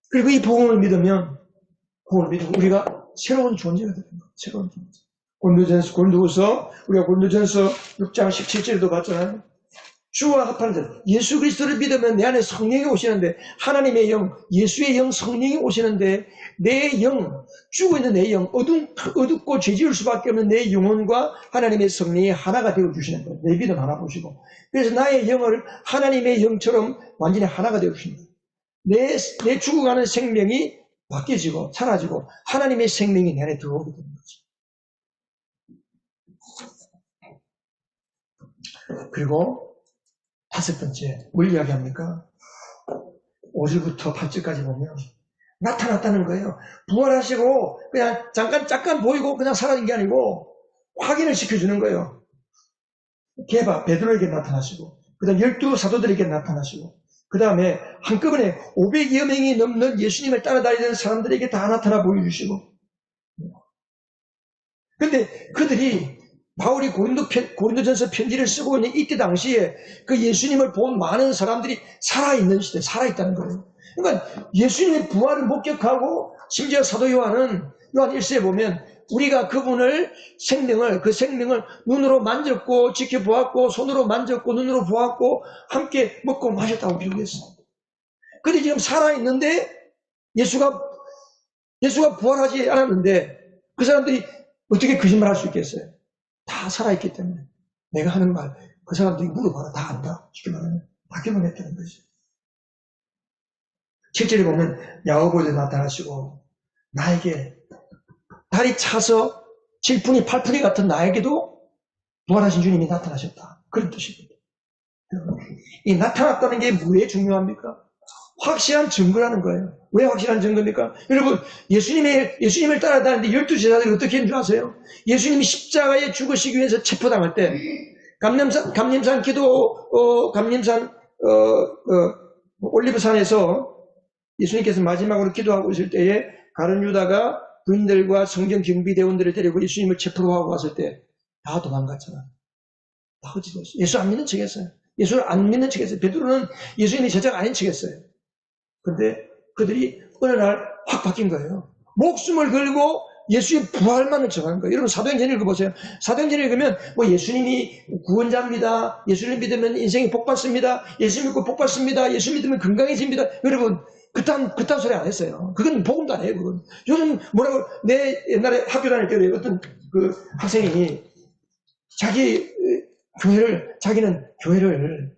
그리고 이 복음을 믿으면 우리가 새로운 존재가 됩니다. 새로운 존재. 고린도후서 우리가 고린도전서 6장 17절에도 봤잖아요. 주와 합하는 자, 예수 그리스도를 믿으면 내 안에 성령이 오시는데 하나님의 영, 예수의 영, 성령이 오시는데 내 영, 죽어있는 내 영, 어둡고 죄지을 수밖에 없는 내 영혼과 하나님의 성령이 하나가 되어주시는 거예요. 내 믿음 하나 보시고. 그래서 나의 영을 하나님의 영처럼 완전히 하나가 되어주시는 거예요. 내 죽어가는 생명이 바뀌어지고 사라지고 하나님의 생명이 내 안에 들어오게 되는 거죠. 그리고 다섯 번째, 뭘 이야기합니까? 5절부터 8절까지 보면 나타났다는 거예요. 부활하시고 그냥 잠깐 보이고 그냥 사라진 게 아니고 확인을 시켜주는 거예요. 베드로에게 나타나시고 그 다음 12 사도들에게 나타나시고 그 다음에 한꺼번에 500여 명이 넘는 예수님을 따라다니는 사람들에게 다 나타나 보여주시고 근데 그들이 바울이 고린도전서 편지를 쓰고 있는 이때 당시에 그 예수님을 본 많은 사람들이 살아있는 시대, 살아있다는 거예요. 그러니까 예수님의 부활을 목격하고 심지어 사도 요한 1서에 보면 우리가 그분을 그 생명을 눈으로 만졌고 지켜보았고 손으로 만졌고 눈으로 보았고 함께 먹고 마셨다고 기록했어요. 근데 지금 살아있는데 예수가 부활하지 않았는데 그 사람들이 어떻게 거짓말할 수 있겠어요? 다 살아있기 때문에 내가 하는 말 그 사람들이 물어봐라 다 안다. 쉽게 말하면 다 경험했다는 거죠. 7절에 보면 야고보에 나타나시고 나에게 달이 차서 7분이 8분이 같은 나에게도 부활하신 주님이 나타나셨다. 그런 뜻입니다. 이 나타났다는 게 왜 중요합니까? 확실한 증거라는 거예요. 왜 확실한 증거입니까? 여러분, 예수님을 따라다니는데 12제자들이 어떻게 했는 줄 아세요? 예수님이 십자가에 죽으시기 위해서 체포당할 때, 감림산 올리브산에서 예수님께서 마지막으로 기도하고 있을 때에 가룟 유다가 부인들과 성경 경비대원들을 데리고 예수님을 체포로 하고 왔을 때 다 도망갔잖아. 다 헛짓했어요. 예수 안 믿는 척 했어요. 예수를 안 믿는 척 했어요. 베드로는 예수님이 제자가 아닌 척 했어요. 근데 그들이 어느 날 확 바뀐 거예요. 목숨을 걸고 예수의 부활만을 정하는 거예요. 여러분 사도행전 읽어보세요. 사도행전 읽으면 뭐 예수님이 구원자입니다. 예수를 믿으면 인생이 복받습니다. 예수 믿고 복받습니다. 예수 믿으면 건강해집니다. 여러분 그딴 소리 안 했어요. 그건 복음도 안 해요. 그건. 요즘 뭐라고 내 옛날에 학교 다닐 때 어떤 그 학생이 자기는 교회를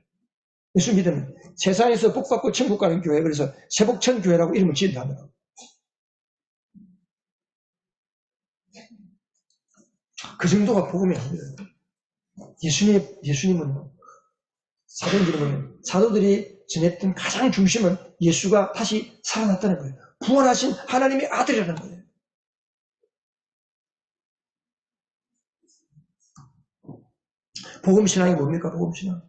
예수 믿으면 세상에서 복받고 천국 가는 교회, 그래서 세복천 교회라고 이름을 지은답니다. 그 정도가 복음이 아닙니다. 예수님은 사도들이 전했던 가장 중심은 예수가 다시 살아났다는 거예요. 부활하신 하나님의 아들이라는 거예요. 복음신앙이 뭡니까? 복음신앙.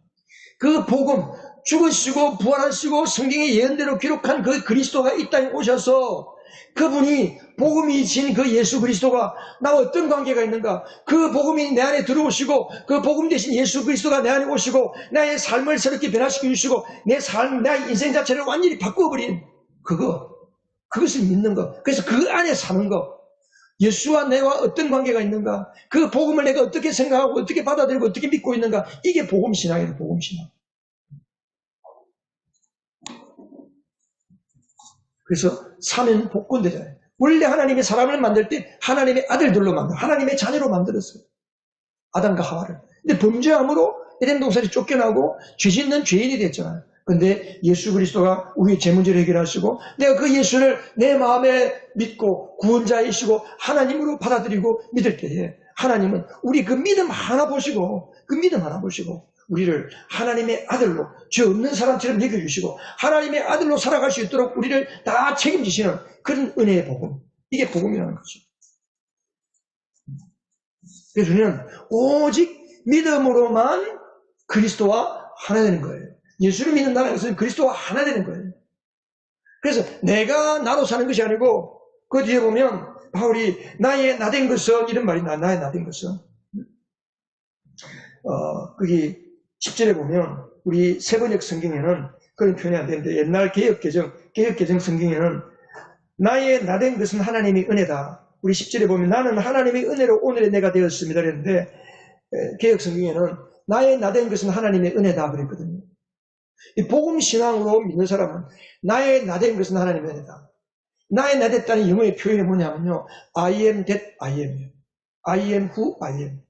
그 복음, 죽으시고 부활하시고 성경의 예언대로 기록한 그 그리스도가 이 땅에 오셔서 그분이 복음이 진 그 예수 그리스도가 나와 어떤 관계가 있는가? 그 복음이 내 안에 들어오시고 그 복음 대신 예수 그리스도가 내 안에 오시고 나의 삶을 새롭게 변화시켜 주시고 내 삶, 나의 인생 자체를 완전히 바꿔버린 그것을 믿는 것. 그래서 그 안에 사는 것. 예수와 내와 어떤 관계가 있는가? 그 복음을 내가 어떻게 생각하고 어떻게 받아들이고 어떻게 믿고 있는가? 이게 복음신앙이에요. 복음신앙. 그래서 사면 복권되잖아요. 원래 하나님이 사람을 만들 때 하나님의 아들들로 하나님의 자녀로 만들었어요. 아담과 하와를. 근데 범죄함으로 에덴 동산이 쫓겨나고 죄 짓는 죄인이 됐잖아요. 근데 예수 그리스도가 우리의 죄 문제를 해결하시고 내가 그 예수를 내 마음에 믿고 구원자이시고 하나님으로 받아들이고 믿을 때에 하나님은 우리 그 믿음 하나 보시고 우리를 하나님의 아들로 죄 없는 사람처럼 여겨주시고 하나님의 아들로 살아갈 수 있도록 우리를 다 책임지시는 그런 은혜의 복음. 이게 복음이라는 거죠. 그래서 우리는 오직 믿음으로만 그리스도와 하나 되는 거예요. 예수를 믿는다는 것은 그리스도와 하나 되는 거예요. 그래서 내가 나로 사는 것이 아니고 그 뒤에 보면 바울이 나의 나된 것은 이런 말이 나의 나된 것은 거기 10절에 보면 우리 세번역 성경에는 그런 표현이 안 되는데 옛날 개혁개정 성경에는 나의 나된 것은 하나님의 은혜다. 우리 10절에 보면 나는 하나님의 은혜로 오늘의 내가 되었습니다. 그랬는데 개혁 성경에는 나의 나된 것은 하나님의 은혜다 그랬거든요. 이 복음신앙으로 믿는 사람은 나의 나된 것은 하나님의 은혜다. 나의 나됐다는 영어의 표현이 뭐냐면요. I am that I am이에요. I am who I am.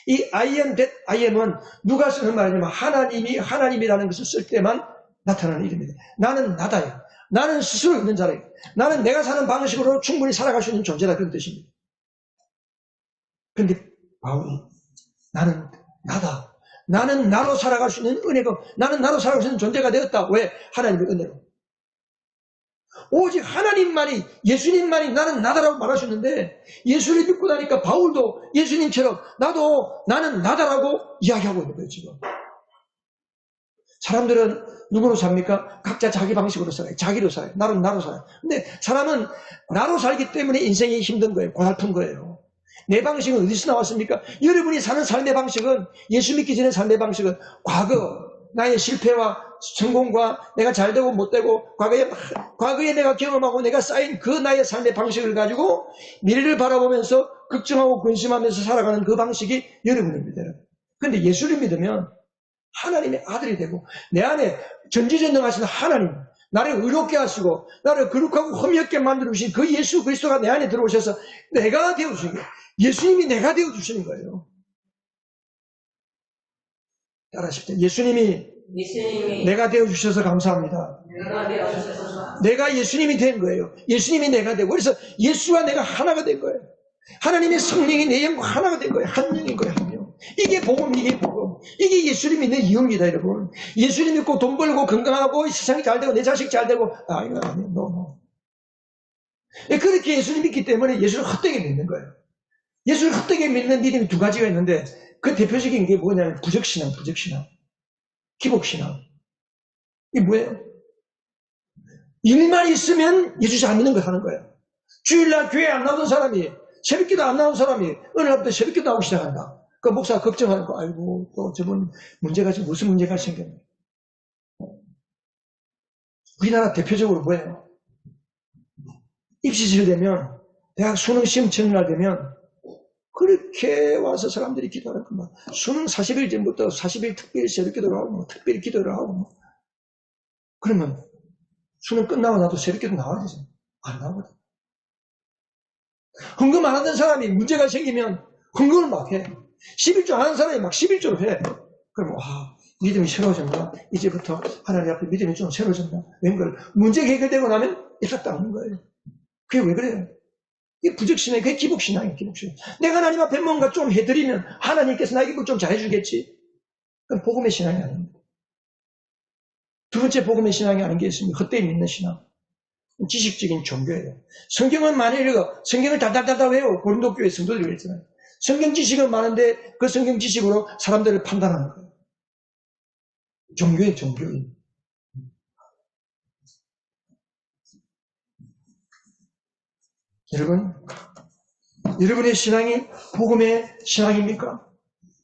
이 I am that I am은 누가 쓰는 말이냐면 하나님이라는 것을 쓸 때만 나타나는 이름입니다. 나는 나다요. 나는 스스로 있는 자라요. 나는 내가 사는 방식으로 충분히 살아갈 수 있는 존재다 그런 뜻입니다. 그런데 바울이 나는 나다. 나는 나로 살아갈 수 있는 은혜가 나는 나로 살아갈 수 있는 존재가 되었다. 왜? 하나님의 은혜로. 오직 하나님만이 예수님만이 나는 나다라고 말할 수 있는데 예수를 믿고 나니까 바울도 예수님처럼 나는 나다라고 이야기하고 있는 거예요. 지금 사람들은 누구로 삽니까? 각자 자기 방식으로 살아요. 자기로 살아요. 나로 살아요. 근데 사람은 나로 살기 때문에 인생이 힘든 거예요. 고달픈 거예요. 내 방식은 어디서 나왔습니까? 여러분이 사는 삶의 방식은 예수 믿기 전의 삶의 방식은 과거 나의 실패와 성공과 내가 잘되고 못되고 과거에 내가 경험하고 내가 쌓인 그 나의 삶의 방식을 가지고 미래를 바라보면서 걱정하고 근심하면서 살아가는 그 방식이 여러분입니다. 그런데 예수를 믿으면 하나님의 아들이 되고 내 안에 전지전능하신 하나님 나를 의롭게 하시고 나를 거룩하고 흠이 없게 만들어주신 그 예수 그리스도가 내 안에 들어오셔서 내가 되어주신 거예요. 예수님이 내가 되어주시는 거예요. 따라하십시오. 예수님이 내가 되어주셔서 감사합니다. 내가 예수님이 된 거예요. 예수님이 내가 되고 그래서 예수와 내가 하나가 된 거예요. 하나님의 성령이 내 영과 하나가 된 거예요. 한 명인 거예요. 한 명. 이게 복음, 이게 복음. 이게 예수를 믿는 이유입니다, 여러분. 예수를 믿고 돈 벌고 건강하고 세상이 잘 되고 내 자식 잘 되고 이거 아니에요. no. 그렇게 예수를 믿기 때문에 예수를 헛되게 믿는 거예요. 예수를 헛되게 믿는 믿음이 두 가지가 있는데 그 대표적인 게 뭐냐면 부적신앙, 기복신앙. 이게 뭐예요? 일만 있으면 예수 잘 믿는 거 하는 거예요. 주일날 교회 안 나오던 사람이 새벽기도 안 나온 사람이 어느 날부터 새벽기도 나오기 시작한다. 그 목사가 걱정하는 거 아이고 또 저분 무슨 문제가 생겼네. 우리나라 대표적으로 뭐예요? 입시질 되면 대학 수능 시험 전날 되면 그렇게 와서 사람들이 기도하는 것만 수능 40일 전부터 40일 특별히 새벽기도를 하고 특별히 기도를 하고 그러면 수능 끝나고 나도 새벽기도 나와야 되죠. 안 나오거든. 헌금 안 하던 사람이 문제가 생기면 헌금을 막 해. 11조 안 하는 사람이 막 11조를 해. 그러면 믿음이 새로워졌나? 이제부터 하나님 앞에 믿음이 좀 새로워졌나? 웬걸 문제가 해결되고 나면 일단 닦는 거예요. 그게 왜 그래요? 이게 부적신앙이 그게 기복신앙이에요. 기복신앙. 내가 하나님 앞에 뭔가 좀 해드리면 하나님께서 나에게 좀 잘해주겠지. 그건 복음의 신앙이 아닙니다. 두 번째 복음의 신앙이 아닌 게 있습니다. 헛되이 믿는 신앙. 지식적인 종교예요. 성경은 많이 읽어. 성경을 달달달달 외워. 고린도 교회 성도들이 그랬잖아요. 성경 지식은 많은데 그 성경 지식으로 사람들을 판단하는 거예요. 종교인, 종교인. 여러분, 여러분의 신앙이 복음의 신앙입니까?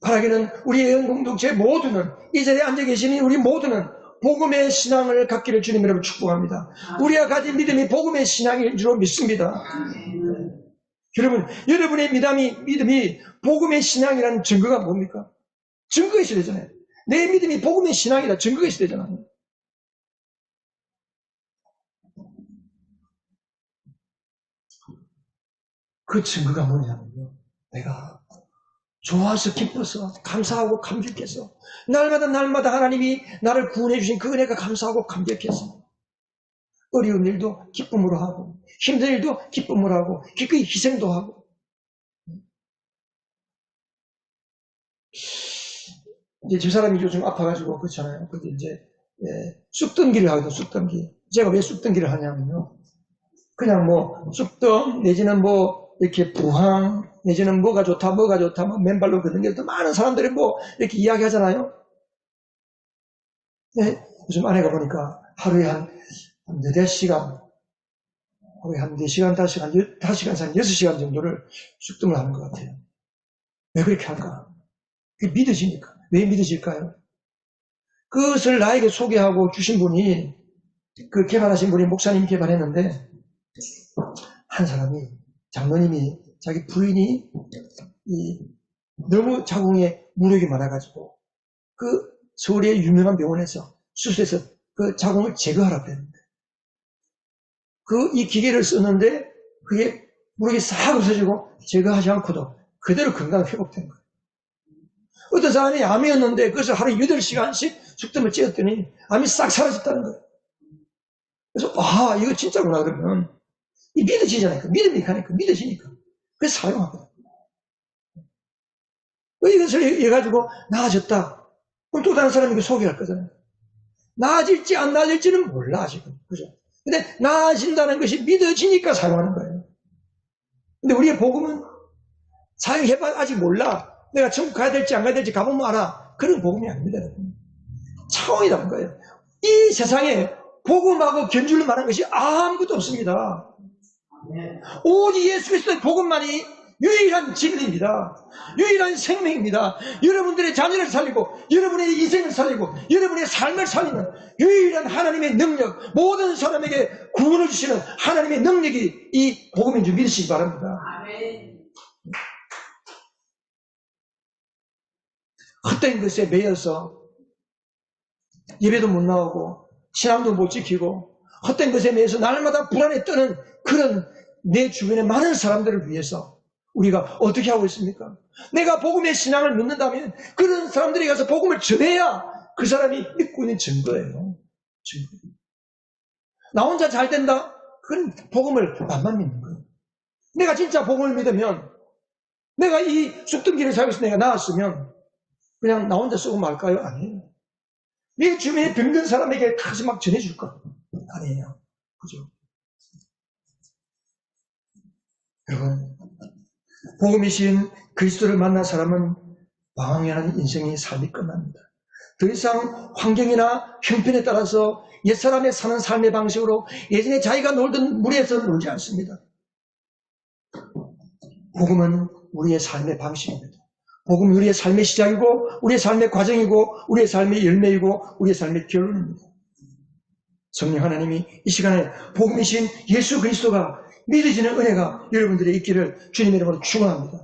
바라기는 우리의 영공동체 모두는, 이 자리에 앉아 계시는 우리 모두는 복음의 신앙을 갖기를 주님 여러분 축복합니다. 우리가 가진 믿음이 복음의 신앙인 줄 믿습니다. 여러분, 여러분의 믿음이 복음의 신앙이라는 증거가 뭡니까? 증거가 있어야 되잖아요. 내 믿음이 복음의 신앙이라 증거가 있어야 되잖아요. 그 증거가 뭐냐면요, 내가 좋아서 기뻐서 감사하고 감격해서 날마다 하나님이 나를 구원해 주신 그 은혜가 감사하고 감격해서 어려운 일도 기쁨으로 하고 힘든 일도 기쁨으로 하고 기꺼이 희생도 하고. 이제 집사람이 요즘 아파가지고 그렇잖아요. 근데 이제 쑥던기를 하거든요. 쑥던기. 제가 왜 쑥던기를 하냐면요, 그냥 뭐 쑥던 내지는 뭐 이렇게 부항 내지는 뭐가 좋다 뭐 맨발로 걷는 게 더 많은 사람들이 뭐 이렇게 이야기하잖아요. 네, 요즘 아내가 보니까 하루에 한 4시간, 하루에 한 4시간, 5시간, 한 6시간 정도를 쑥등을 하는 것 같아요. 왜 그렇게 할까? 그게 믿어지니까. 왜 믿어질까요? 그것을 나에게 소개하고 주신 분이, 그 개발하신 분이 목사님 개발했는데, 한 사람이, 장로님이, 자기 부인이 너무 자궁에 무력이 많아가지고 그 서울의 유명한 병원에서 수술해서 그 자궁을 제거하라고 했는데, 이 기계를 썼는데 그게 무력이 싹 없어지고 제거하지 않고도 그대로 건강 회복된 거예요. 어떤 사람이 암이었는데 그것을 하루에 8시간씩 숙점을 찌었더니 암이 싹 사라졌다는 거예요. 그래서 이거 진짜구나. 그러면 이 믿어지잖아요. 믿음이 가니까 믿어지니까 그래서 사용하거든요. 이것을 해가지고 나아졌다. 그럼 또 다른 사람이 소개할 거잖아요. 나아질지 안 나아질지는 몰라 지금. 그죠? 근데 나아진다는 것이 믿어지니까 사용하는 거예요. 근데 우리의 복음은 사용해봐 아직 몰라. 내가 천국 가야 될지 안 가야 될지 가보면 알아. 그런 복음이 아닙니다. 차원이라는 거예요. 이 세상에 복음하고 견줄로 말하는 것이 아무것도 없습니다. 오직 예수 그리스도의 복음만이 유일한 진리입니다. 유일한 생명입니다. 여러분들의 자녀를 살리고 여러분의 인생을 살리고 여러분의 삶을 살리는 유일한 하나님의 능력, 모든 사람에게 구원을 주시는 하나님의 능력이 이 복음인 줄 믿으시기 바랍니다. 헛된 것에 매여서 예배도 못 나오고 신앙도 못 지키고 헛된 것에 매여서 날마다 불안에 떠는 그런 내 주변의 많은 사람들을 위해서 우리가 어떻게 하고 있습니까? 내가 복음의 신앙을 믿는다면 그런 사람들이 가서 복음을 전해야 그 사람이 믿고 있는 증거예요. 증거. 나 혼자 잘 된다? 그건 복음을 만만 믿는 거예요. 내가 진짜 복음을 믿으면, 내가 이 쑥등기를 살면서 내가 나았으면 그냥 나 혼자 쓰고 말까요? 아니에요. 내 주변에 병든 사람에게 다시 막 전해줄 거 아니에요. 그죠? 여러분, 복음이신 그리스도를 만난 사람은 망연한 인생의 삶이 끝납니다. 더 이상 환경이나 형편에 따라서 옛사람의 사는 삶의 방식으로 예전에 자기가 놀던 무리에서 놀지 않습니다. 복음은 우리의 삶의 방식입니다. 복음은 우리의 삶의 시작이고 우리의 삶의 과정이고 우리의 삶의 열매이고 우리의 삶의 결론입니다. 성령 하나님이 이 시간에 복음이신 예수 그리스도가 믿어지는 은혜가 여러분들의 있기를 주님의 이름으로 축원합니다.